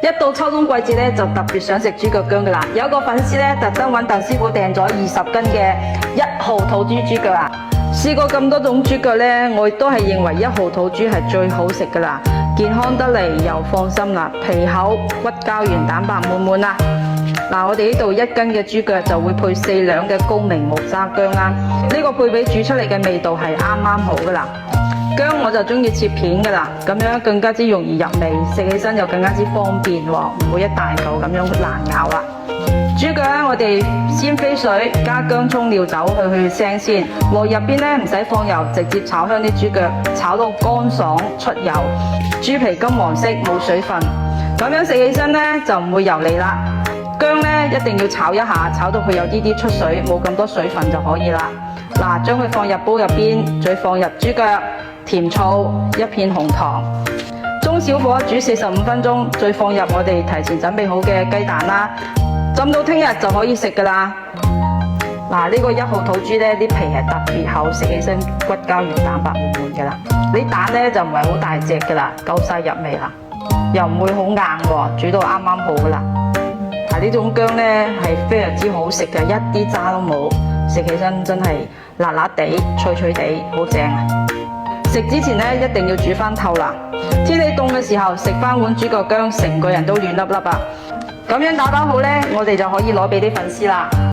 一到秋冬季節咧，就特別想食豬腳薑噶啦。有一個粉絲咧，特登揾鄧師傅訂咗20斤嘅1號土豬豬腳啊！試過咁多種豬腳咧，我亦都係認為1號土豬係最好食噶啦，健康得嚟又放心啦，皮厚骨膠原蛋白滿滿啦。嗱，我哋呢度1斤嘅豬腳就會配4兩嘅高明木沙薑啦，呢個配比煮出嚟嘅味道係啱啱好噶啦。薑我就中意切片噶啦，咁樣更加之容易入味，食起身又更加之方便喎，唔會一大嚿咁樣難咬啦。豬腳咧，我哋先飛水，加薑葱料酒去腥先，鑊入邊咧唔使放油，直接炒香啲豬腳，炒到乾爽出油，豬皮金黃色冇水分，咁樣食起身咧就唔會油膩啦。薑咧一定要炒一下，炒到佢有啲啲出水，冇咁多水分就可以啦。嗱，將佢放入煲入邊，再放入豬腳、甜醋、1片紅糖，中小火煮45分鐘，再放入我哋提前準備好嘅雞蛋啦，浸到聽日就可以食噶啦。嗱，呢個1號土豬咧，啲皮係特別厚，食起身骨膠原蛋白滿滿噶啦。啲蛋咧就唔係好大隻噶啦，夠晒入味啦，又唔會好硬喎，煮到啱啱好噶啦。呢種薑咧係非常之好食嘅，一啲渣都冇，食起身真係辣辣地、脆脆地，好正啊！食之前咧一定要煮翻透啦。天氣凍嘅時候食翻碗豬腳薑，成個人都暖粒粒啊！咁樣打包好咧，我哋就可以攞俾啲粉絲啦。